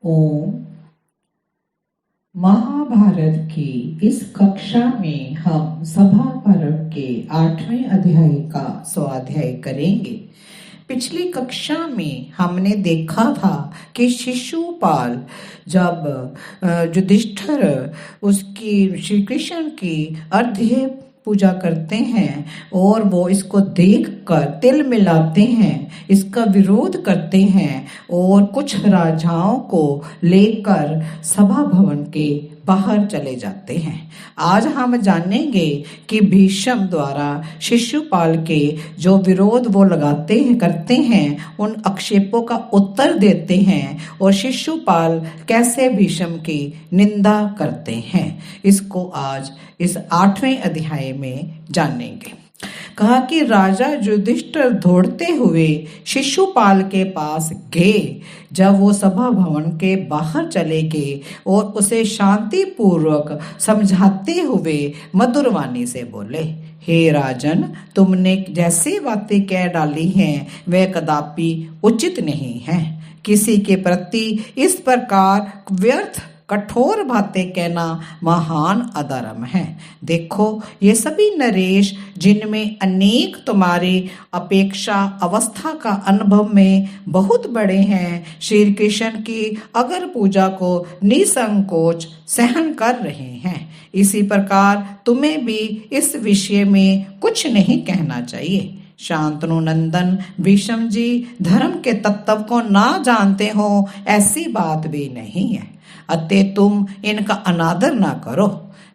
ओम। महाभारत की इस कक्षा में हम सभा पर्व के 8वें अध्याय का स्वाध्याय करेंगे। पिछली कक्षा में हमने देखा था कि शिशुपाल जब युधिष्ठिर उसकी श्री कृष्ण की अर्ध्य पूजा करते हैं और वो इसको देखकर तिल मिलाते हैं, इसका विरोध करते हैं और कुछ राजाओं को लेकर सभा भवन के बाहर चले जाते हैं। आज हम जानेंगे कि भीष्म द्वारा शिशुपाल के जो विरोध वो लगाते हैं करते हैं, उन आक्षेपों का उत्तर देते हैं और शिशुपाल कैसे भीष्म की निंदा करते हैं, इसको आज इस 8वें अध्याय में जानेंगे। कहा कि राजा युधिष्ठिर दौड़ते हुए शिशुपाल के पास गए। जब वो सभा भवन के बाहर चले गए और उसे शांति पूर्वक समझाते हुए मधुर वाणी से बोले, हे राजन, तुमने जैसी बातें कह डाली हैं वह कदापि उचित नहीं है। किसी के प्रति इस प्रकार व्यर्थ कठोर बातें कहना महान अधर्म है। देखो, ये सभी नरेश जिनमें अनेक तुम्हारी अपेक्षा अवस्था का अनुभव में बहुत बड़े हैं, श्री कृष्ण की अगर पूजा को निसंकोच सहन कर रहे हैं। इसी प्रकार तुम्हें भी इस विषय में कुछ नहीं कहना चाहिए। शांतनु नंदन भीष्म जी धर्म के तत्व को ना जानते हो, ऐसी बात भी नहीं है, अतः तुम इनका अनादर ना करो।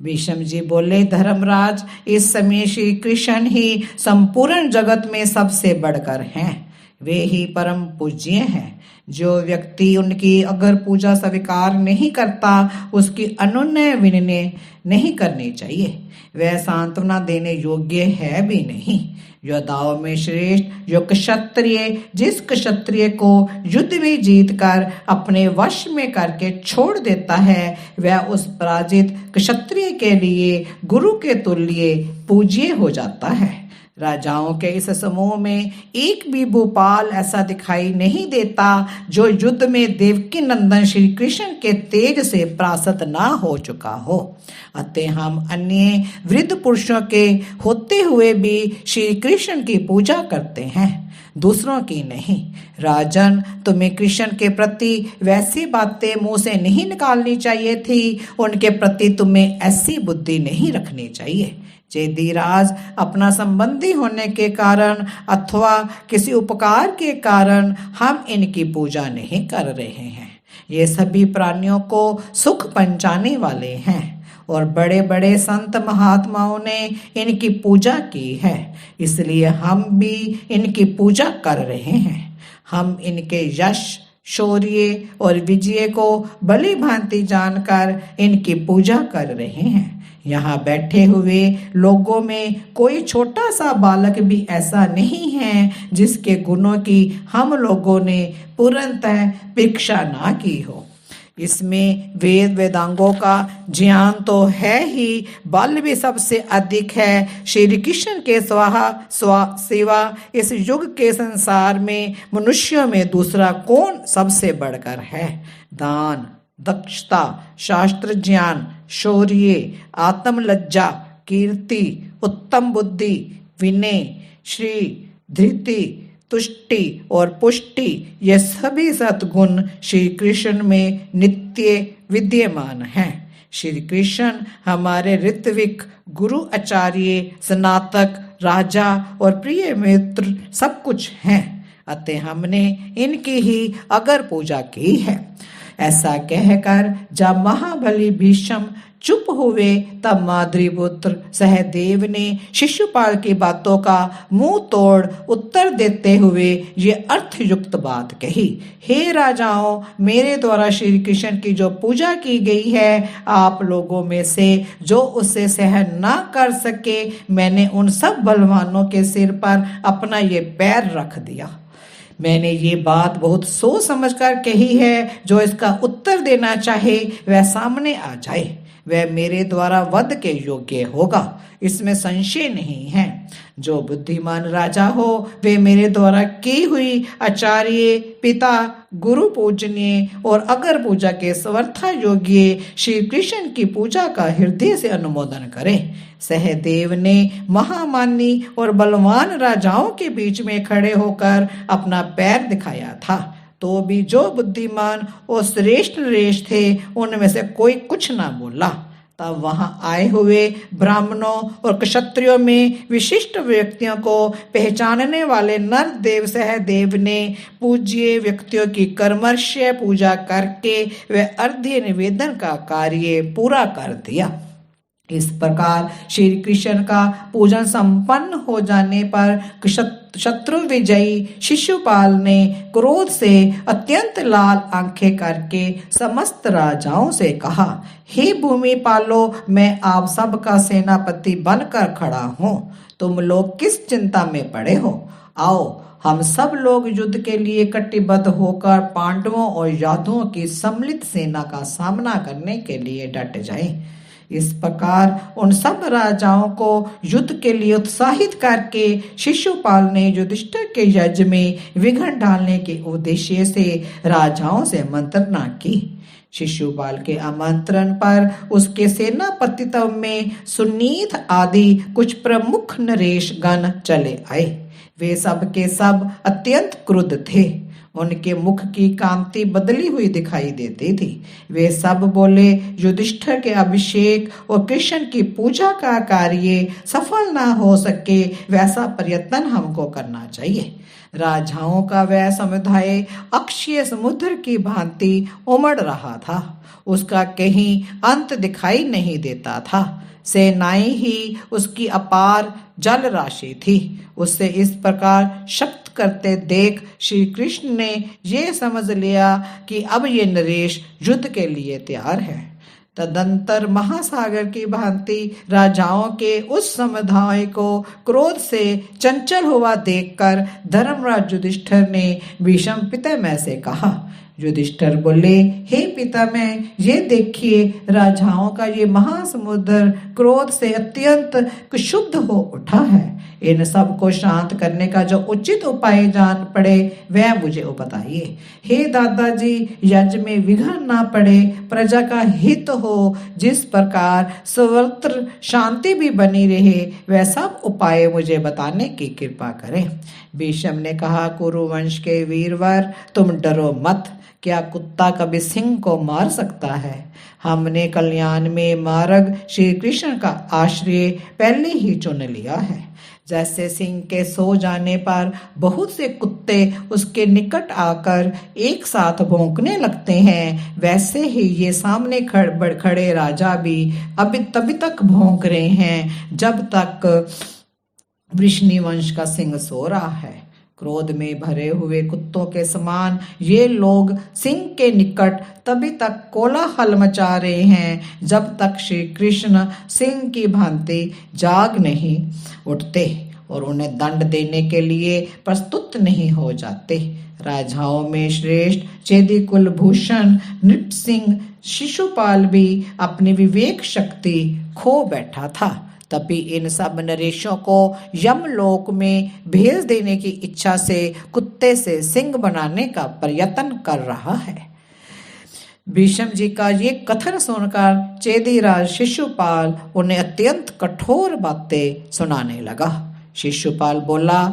भीष्म जी बोले, धर्मराज, इस समय श्री कृष्ण ही संपूर्ण जगत में सबसे बढ़कर हैं। वे ही परम पूज्य हैं। जो व्यक्ति उनकी अगर पूजा स्वीकार नहीं करता, उसकी अनुनय विनय नहीं करनी चाहिए। वह सांत्वना देने योग्य है भी नहीं। योद्धाओं में श्रेष्ठ जो क्षत्रिय, जिस क्षत्रिय को युद्ध में जीत कर अपने वश में करके छोड़ देता है, वह उस पराजित क्षत्रिय के लिए गुरु के तुल्य पूज्य हो जाता है। राजाओं के इस समूह में एक भी भूपाल ऐसा दिखाई नहीं देता जो युद्ध में देवकी नंदन श्री कृष्ण के तेज से परास्त ना हो चुका हो। अतः हम अन्य वृद्ध पुरुषों के होते हुए भी श्री कृष्ण की पूजा करते हैं, दूसरों की नहीं। राजन, तुम्हें कृष्ण के प्रति वैसी बातें मुंह से नहीं निकालनी चाहिए थी। उनके प्रति तुम्हें ऐसी बुद्धि नहीं रखनी चाहिए। चेदीराज, अपना संबंधी होने के कारण अथवा किसी उपकार के कारण हम इनकी पूजा नहीं कर रहे हैं। ये सभी प्राणियों को सुख पहुंचाने वाले हैं और बड़े बड़े संत महात्माओं ने इनकी पूजा की है, इसलिए हम भी इनकी पूजा कर रहे हैं। हम इनके यश, शौर्य और विजय को भली भांति जानकर इनकी पूजा कर रहे हैं। यहाँ बैठे हुए लोगों में कोई छोटा सा बालक भी ऐसा नहीं है जिसके गुणों की हम लोगों ने पूर्णतः परीक्षा ना की हो। इसमें वेद वेदांगों का ज्ञान तो है ही, बल भी सबसे अधिक है। श्री कृष्ण के सिवा इस युग के संसार में मनुष्यों में दूसरा कौन सबसे बढ़कर है। दान, दक्षता, शास्त्र ज्ञान, शौर्य, आत्मलज्जा, कीर्ति, उत्तम बुद्धि, विनय, श्री, धृति, तुष्टि और पुष्टि, ये सभी सद्गुण श्री कृष्ण में नित्य विद्यमान हैं। श्री कृष्ण हमारे ऋत्विक, गुरु, आचार्य, स्नातक, राजा और प्रिय मित्र सब कुछ हैं। अतः हमने इनकी ही अगर पूजा की है। ऐसा कहकर जब महाबली भीष्म चुप हुए, तब माद्रीपुत्र सहदेव ने शिशुपाल की बातों का मुंह तोड़ उत्तर देते हुए ये अर्थयुक्त बात कही, हे राजाओं, मेरे द्वारा श्री कृष्ण की जो पूजा की गई है, आप लोगों में से जो उसे सहन ना कर सके, मैंने उन सब बलवानों के सिर पर अपना ये पैर रख दिया। मैंने ये बात बहुत सोच समझकर कही है। जो इसका उत्तर देना चाहे वह सामने आ जाए। वह मेरे द्वारा वध के योग्य होगा, इसमें संशय नहीं है। जो बुद्धिमान राजा हो वे मेरे द्वारा की हुई आचार्य, पिता, गुरु पूजनीय और अगर पूजा के समर्था योग्य श्री कृष्ण की पूजा का हृदय से अनुमोदन करे। सहदेव ने महामानी और बलवान राजाओं के बीच में खड़े होकर अपना पैर दिखाया था, तो भी जो बुद्धिमान और श्रेष्ठ नरेश थे उनमें से कोई कुछ ना बोला। तब वहां आए हुए ब्राह्मणों और क्षत्रियों में विशिष्ट व्यक्तियों को पहचानने वाले नर देव सहदेव ने पूज्य व्यक्तियों की कर्मश पूजा करके वे अर्घ्य निवेदन का कार्य पूरा कर दिया। इस प्रकार श्री कृष्ण का पूजन संपन्न हो जाने पर शत्रु विजयी शिशुपाल ने क्रोध से अत्यंत लाल आंखें करके समस्त राजाओं से कहा, हे भूमि पालो, मैं आप सबका सेनापति बनकर खड़ा हूँ। तुम लोग किस चिंता में पड़े हो? आओ हम सब लोग युद्ध के लिए कटिबद्ध होकर पांडवों और यादवों की सम्मिलित सेना का सामना करने के लिए डट जाएं। इस प्रकार उन सब राजाओं को युद्ध के लिए उत्साहित करके शिशुपाल ने युधिष्ठिर के यज्ञ में विघ्न डालने के उद्देश्य से राजाओं से मंत्रणा की। शिशुपाल के आमंत्रण पर उसके सेनापतित्व में सुनीत आदि कुछ प्रमुख नरेश गण चले आए। वे सब के सब अत्यंत क्रुद्ध थे। उनके मुख की कांति बदली हुई दिखाई देती थी। वे सब बोले, युधिष्ठिर के अभिषेक और कृष्ण की पूजा का कार्य सफल ना हो सके वैसा प्रयत्न हमको करना चाहिए। राजाओं का वह समुदाय अक्षय समुद्र की भांति उमड़ रहा था, उसका कहीं अंत दिखाई नहीं देता था। सेनाएं ही उसकी अपार जल राशि थी। उससे इस प्रकार शब्द करते देख श्री कृष्ण ने ये समझ लिया कि अब ये नरेश युद्ध के लिए तैयार है। तदंतर महासागर की भांति राजाओं के उस समुदाय को क्रोध से चंचल हुआ देखकर धर्मराज युधिष्ठिर ने भीष्म पितामह से कहा। युधिष्ठिर बोले, हे पितामह, ये देखिए राजाओं का ये महासमुद्र क्रोध से अत्यंत क्षुब्ध हो उठा है। इन सब को शांत करने का जो उचित उपाय जान पड़े वह मुझे बताइए। हे दादाजी, यज्ञ में विघ्न ना पड़े, प्रजा का हित हो, जिस प्रकार सर्वत्र शांति भी बनी रहे, वह सब उपाय मुझे बताने की कृपा करें। भीष्म ने कहा, कुरुवंश के वीरवर, तुम डरो मत। क्या कुत्ता कभी सिंह को मार सकता है? हमने कल्याण में मार्ग श्री कृष्ण का आश्रय पहले ही चुन लिया है। जैसे सिंह के सो जाने पर बहुत से कुत्ते उसके निकट आकर एक साथ भौंकने लगते हैं, वैसे ही ये सामने खड़े राजा भी अभी तभी तक भौंक रहे हैं जब तक वृष्णि वंश का सिंह सो रहा है। क्रोध में भरे हुए कुत्तों के समान ये लोग सिंह के निकट तभी तक कोलाहल मचा रहे हैं जब तक श्री कृष्ण सिंह की भांति जाग नहीं उठते और उन्हें दंड देने के लिए प्रस्तुत नहीं हो जाते। राजाओं में श्रेष्ठ चेदी कुलभूषण नृपसिंह शिशुपाल भी अपनी विवेक शक्ति खो बैठा था। तभी इन सब नरेशों को यमलोक में भेज देने की इच्छा से कुत्ते से सिंह बनाने का प्रयत्न कर रहा है। भीष्म जी का ये कथन सुनकर चेदीराज शिशुपाल उन्हें अत्यंत कठोर बातें सुनाने लगा। शिशुपाल बोला,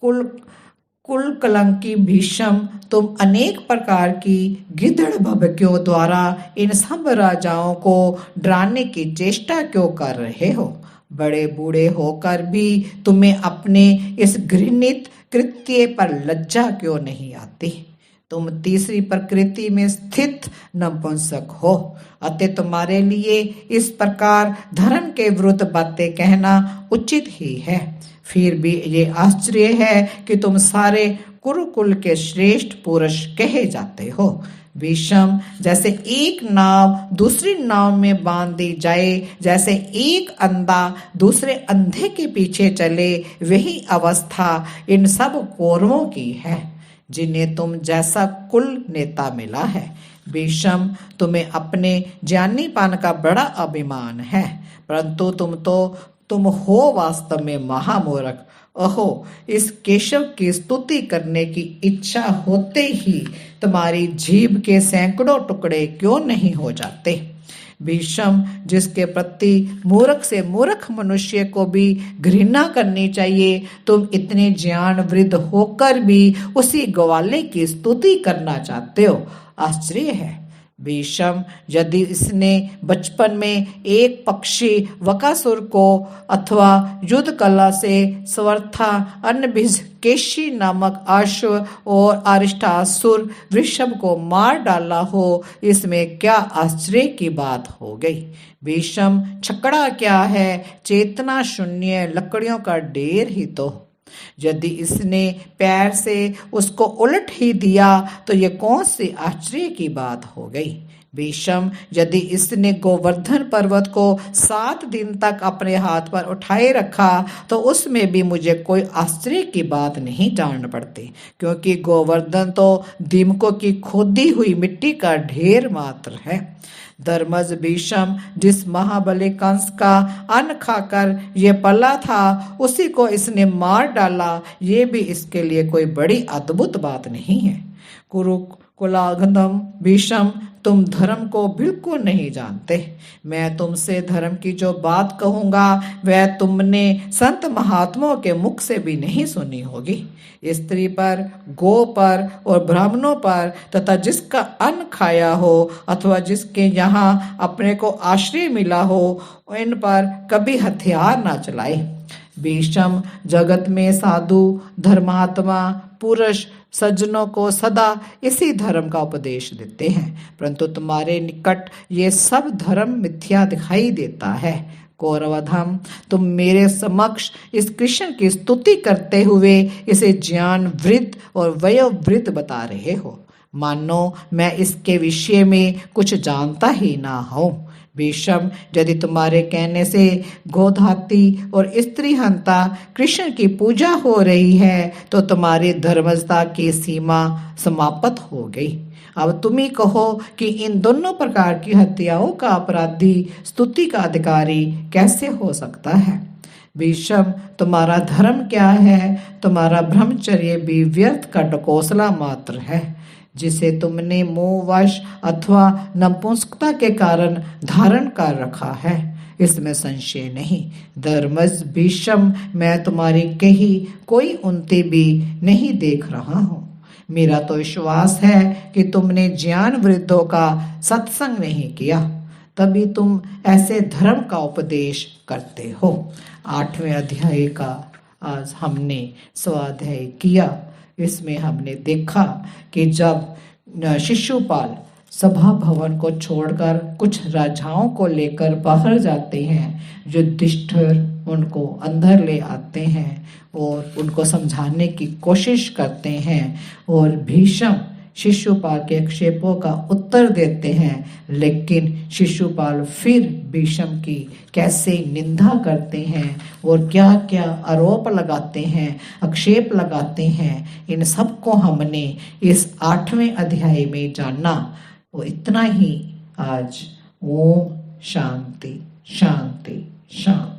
कुल कलंकी भीष्म, तुम अनेक प्रकार की गिद्धड़ भभकियों द्वारा इन सब राजाओं को डराने की चेष्टा क्यों कर रहे हो? बड़े बूढ़े होकर भी तुम्हें अपने इस घृणित कृत्य पर लज्जा क्यों नहीं आती? तुम तीसरी प्रकृति में स्थित नपुंसक हो, अतः तुम्हारे लिए इस प्रकार धर्म के विरुद्ध बातें कहना उचित ही है। फिर भी ये आश्चर्य है कि तुम सारे कुरुकुल के श्रेष्ठ पुरुष कहे जाते हो। भीष्म, जैसे एक नाव दूसरी नाव में बांध दी जाए, जैसे एक अंधा दूसरे अंधे के पीछे चले, वही अवस्था इन सब कौरवों की है जिन्हें तुम जैसा कुल नेता मिला है। भीष्म, तुम्हें अपने ज्ञानीपन का बड़ा अभिमान है, परंतु तुम हो वास्तव में महामूर्ख। अहो, इस केशव की स्तुति करने की इच्छा होते ही तुम्हारी जीभ के सैकड़ों टुकड़े क्यों नहीं हो जाते। भीष्म, जिसके प्रति मूर्ख से मूर्ख मनुष्य को भी घृणा करनी चाहिए, तुम इतने ज्ञान वृद्ध होकर भी उसी ग्वाले की स्तुति करना चाहते हो। आश्चर्य है। भीष्म, यदि इसने बचपन में एक पक्षी वकासुर को अथवा युद्ध कला से स्वर्था अन्नभिज केशी नामक अश्व और अरिष्टासुर वृषभ को मार डाला हो, इसमें क्या आश्चर्य की बात हो गई। भीष्म, छकड़ा क्या है, चेतना शून्य लकड़ियों का ढेर ही तो। यदि इसने पैर से उसको उलट ही दिया तो ये कौन सी आश्चर्य की बात हो गई। भीष्म, यदि इसने गोवर्धन पर्वत को 7 दिन तक अपने हाथ पर उठाए रखा तो उसमें भी मुझे कोई आश्चर्य की बात नहीं जान पड़ती, क्योंकि गोवर्धन तो दीमकों की खोदी हुई मिट्टी का ढेर मात्र है। धर्मज, भीष्म, जिस महाबली कंस का अन्न खाकर ये पला था उसी को इसने मार डाला, ये भी इसके लिए कोई बड़ी अद्भुत बात नहीं है। कुलागंधम, भीष्म, तुम धर्म को बिल्कुल नहीं जानते। मैं तुमसे धर्म की जो बात कहूंगा वह तुमने संत महात्माओं के मुख से भी नहीं सुनी होगी। स्त्री पर, गो पर और ब्राह्मणों पर तथा जिसका अन्न खाया हो अथवा जिसके यहाँ अपने को आश्रय मिला हो, इन पर कभी हथियार ना चलाए। भीष्म, जगत में साधु, धर्मात्मा, पुरुष सज्जनों को सदा इसी धर्म का उपदेश देते हैं, परंतु तुम्हारे निकट ये सब धर्म मिथ्या दिखाई देता है। कौरवधम, तुम मेरे समक्ष इस कृष्ण की स्तुति करते हुए इसे ज्ञान वृद्ध और वयोवृद्ध बता रहे हो, मानो मैं इसके विषय में कुछ जानता ही ना हूं। भीष्म, यदि तुम्हारे कहने से गोधाती और स्त्री हंता कृष्ण की पूजा हो रही है तो तुम्हारी धर्मजता की सीमा समाप्त हो गई। अब तुम ही कहो कि इन दोनों प्रकार की हत्याओं का अपराधी स्तुति का अधिकारी कैसे हो सकता है। भीष्म, तुम्हारा धर्म क्या है, तुम्हारा ब्रह्मचर्य भी व्यर्थ का ढकोसला मात्र है, जिसे तुमने मोहवश अथवा नपुंसकता के कारण धारण कर रखा है, इसमें संशय नहीं। धर्मज भीष्म, मैं तुम्हारी कही कोई उन्नति भी नहीं देख रहा हूँ। मेरा तो विश्वास है कि तुमने ज्ञान वृद्धों का सत्संग नहीं किया, तभी तुम ऐसे धर्म का उपदेश करते हो। 8वें अध्याय का आज हमने स्वाध्याय किया। इसमें हमने देखा कि जब शिशुपाल सभा भवन को छोड़कर कुछ राजाओं को लेकर बाहर जाते हैं, युधिष्ठिर उनको अंदर ले आते हैं और उनको समझाने की कोशिश करते हैं और भीष्म शिशुपाल के आक्षेपों का उत्तर देते हैं, लेकिन शिशुपाल फिर भीष्म की कैसे निंदा करते हैं और क्या क्या आरोप लगाते हैं, आक्षेप लगाते हैं, इन सब को हमने इस 8वें अध्याय में जाना। वो इतना ही आज। ओम शांति शांति शांति।